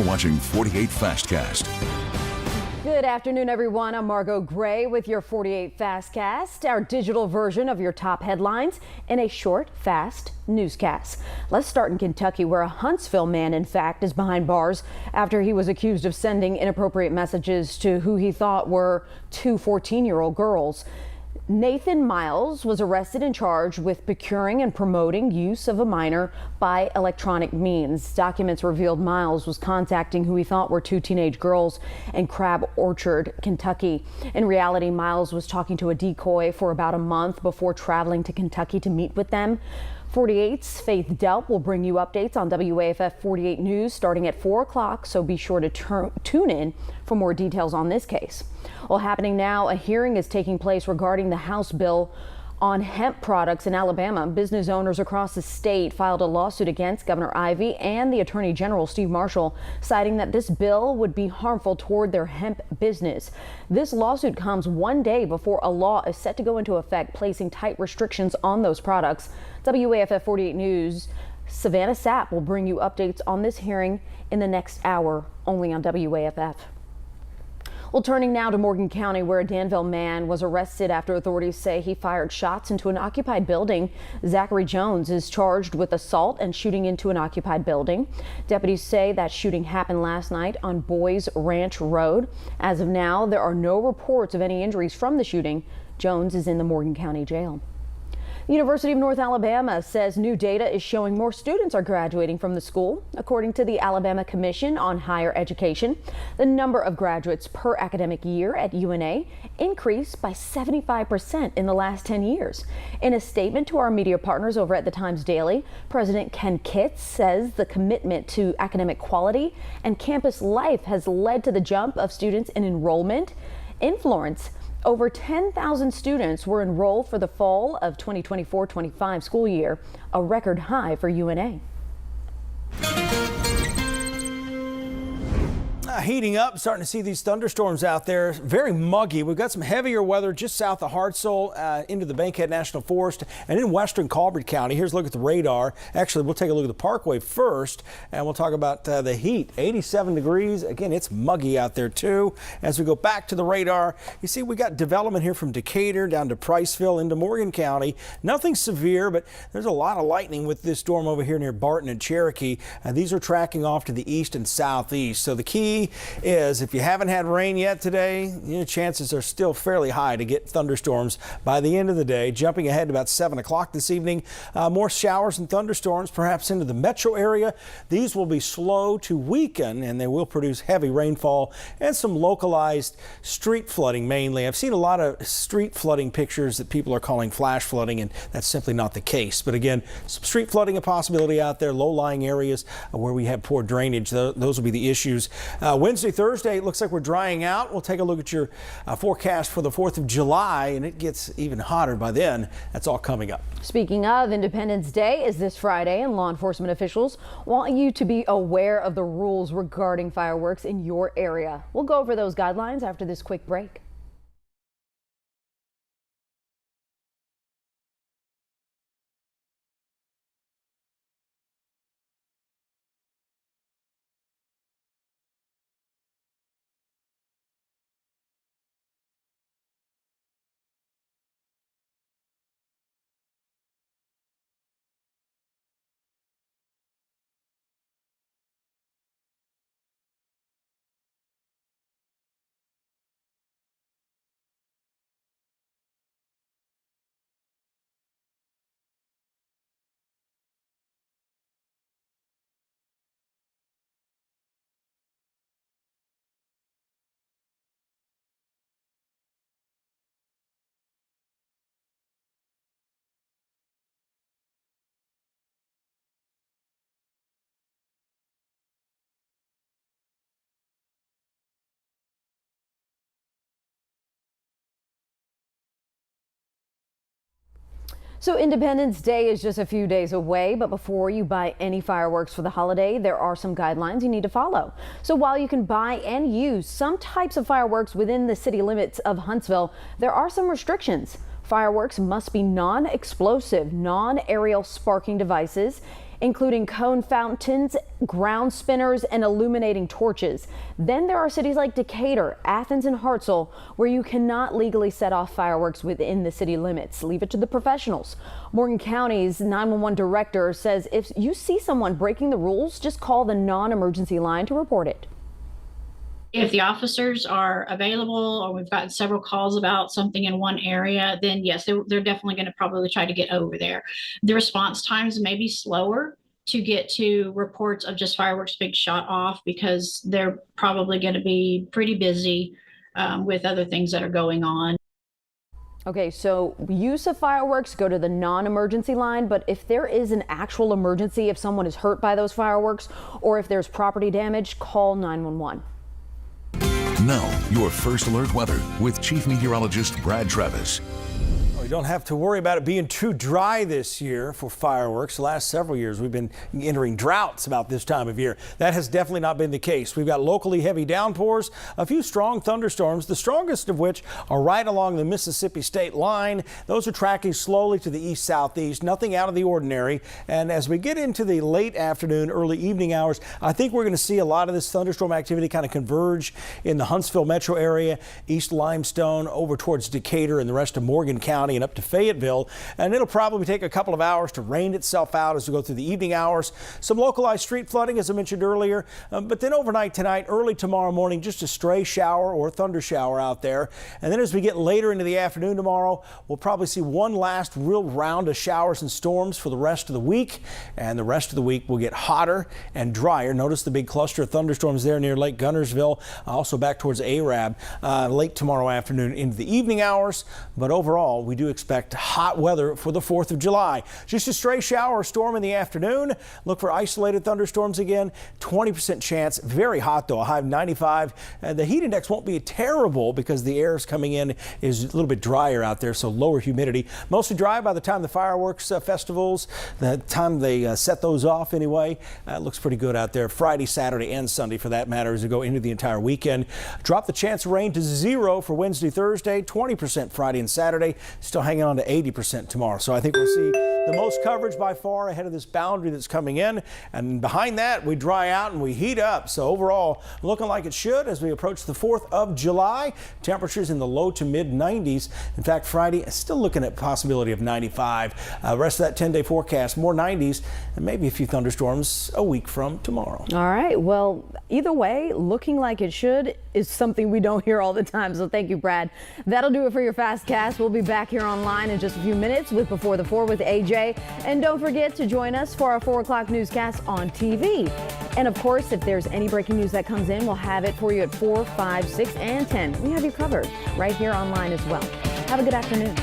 You're watching 48 Fastcast. Good afternoon, everyone. I'm Margot Gray with your 48 Fastcast, our digital version of your top headlines in a short, fast newscast. Let's start in Kentucky, where a Huntsville man, in fact, is behind bars after he was accused of sending inappropriate messages to who he thought were two 14-year-old girls. Nathan Miles was arrested and charged with procuring and promoting use of a minor by electronic means. Documents revealed Miles was contacting who he thought were two teenage girls in Crab Orchard, Kentucky. In reality, Miles was talking to a decoy for about a month before traveling to Kentucky to meet with them. 48's Faith Delp will bring you updates on WAFF 48 News starting at 4 o'clock, so be sure to tune in for more details on this case. Well, happening now, a hearing is taking place regarding the House bill on hemp products in Alabama. Business owners across the state filed a lawsuit against Governor Ivey and the Attorney General Steve Marshall, citing that this bill would be harmful toward their hemp business. This lawsuit comes one day before a law is set to go into effect, placing tight restrictions on those products. WAFF 48 News' Savannah Sapp will bring you updates on this hearing in the next hour, only on WAFF. Well, turning now to Morgan County, where a Danville man was arrested after authorities say he fired shots into an occupied building. Zachary Jones is charged with assault and shooting into an occupied building. Deputies say that shooting happened last night on Boys Ranch Road. As of now, there are no reports of any injuries from the shooting. Jones is in the Morgan County Jail. The University of North Alabama says new data is showing more students are graduating from the school. According to the Alabama Commission on Higher Education, the number of graduates per academic year at UNA increased by 75% in the last 10 years. In a statement to our media partners over at the Times Daily, President Ken Kitts says the commitment to academic quality and campus life has led to the jump of students in enrollment. In Florence, over 10,000 students were enrolled for the fall of 2024-25 school year, a record high for UNA. Heating up, starting to see these thunderstorms out there. Very muggy. We've got some heavier weather just south of Hartselle into the Bankhead National Forest and in western Colbert County. Here's a look at the radar. Actually, we'll take a look at the Parkway first, and we'll talk about the heat. 87 degrees. Again, it's muggy out there too. As we go back to the radar, you see we got development here from Decatur down to Priceville into Morgan County. Nothing severe, but there's a lot of lightning with this storm over here near Barton and Cherokee. These are tracking off to the east and southeast. So the key is, if you haven't had rain yet today, chances are still fairly high to get thunderstorms by the end of the day. Jumping ahead to about 7 o'clock this evening, more showers and thunderstorms perhaps into the metro area. These will be slow to weaken, and they will produce heavy rainfall and some localized street flooding mainly. I've seen a lot of street flooding pictures that people are calling flash flooding, and that's simply not the case. But again, some street flooding a possibility out there, low-lying areas where we have poor drainage. Those will be the issues. Wednesday, Thursday, it looks like we're drying out. We'll take a look at your forecast for the 4th of July, and it gets even hotter by then. That's all coming up. Speaking of, Independence Day is this Friday, and law enforcement officials want you to be aware of the rules regarding fireworks in your area. We'll go over those guidelines after this quick break. So Independence Day is just a few days away, but before you buy any fireworks for the holiday, there are some guidelines you need to follow. So while you can buy and use some types of fireworks within the city limits of Huntsville, there are some restrictions. Fireworks must be non-explosive, non-aerial sparking devices. including cone fountains, ground spinners, and illuminating torches. Then there are cities like Decatur, Athens, and Hartselle where you cannot legally set off fireworks within the city limits. Leave it to the professionals. Morgan County's 911 director says if you see someone breaking the rules, just call the non-emergency line to report it. If the officers are available or we've gotten several calls about something in one area, then yes, they're definitely going to probably try to get over there. The response times may be slower to get to reports of just fireworks being shot off because they're probably going to be pretty busy with other things that are going on. Okay, so use of fireworks, go to the non-emergency line, but if there is an actual emergency, if someone is hurt by those fireworks or if there's property damage, call 911. Now, your first alert weather with Chief Meteorologist Brad Travis. We don't have to worry about it being too dry this year for fireworks. The last several years we've been entering droughts about this time of year. That has definitely not been the case. We've got locally heavy downpours, a few strong thunderstorms, the strongest of which are right along the Mississippi state line. Those are tracking slowly to the east-southeast, nothing out of the ordinary. And as we get into the late afternoon, early evening hours, I think we're going to see a lot of this thunderstorm activity kind of converge in the Huntsville metro area, East Limestone, over towards Decatur and the rest of Morgan County and up to Fayetteville, and it'll probably take a couple of hours to rain itself out as we go through the evening hours. Some localized street flooding, as I mentioned earlier, but then overnight tonight, early tomorrow morning, just a stray shower or thunder shower out there. And then as we get later into the afternoon tomorrow, we'll probably see one last real round of showers and storms for the rest of the week, and the rest of the week will get hotter and drier. Notice the big cluster of thunderstorms there near Lake Gunnersville, also back towards Arab late tomorrow afternoon into the evening hours. But overall, we do expect hot weather for the 4th of July. Just a stray shower or storm in the afternoon. Look for isolated thunderstorms again. 20% chance. Very hot though, a high of 95. The heat index won't be terrible because the air is coming in is a little bit drier out there, so lower humidity. Mostly dry by the time the fireworks festivals, the time they set those off anyway. It looks pretty good out there. Friday, Saturday, and Sunday for that matter as we go into the entire weekend. Drop the chance of rain to 0 for Wednesday, Thursday, 20% Friday and Saturday. Still hanging on to 80% tomorrow. So I think we'll see the most coverage by far ahead of this boundary that's coming in. And behind that, we dry out and we heat up. So overall, looking like it should as we approach the 4th of July. Temperatures in the low to mid 90s. In fact, Friday, still looking at possibility of 95. Rest of that 10-day forecast, more 90s and maybe a few thunderstorms a week from tomorrow. All right. Well, either way, looking like it should is something we don't hear all the time. So thank you, Brad. That'll do it for your Fast Cast. We'll be back here online in just a few minutes with Before the 4 with AJ. And don't forget to join us for our 4 o'clock newscast on TV. And of course, if there's any breaking news that comes in, we'll have it for you at 4, 5, 6, and 10. We have you covered right here online as well. Have a good afternoon.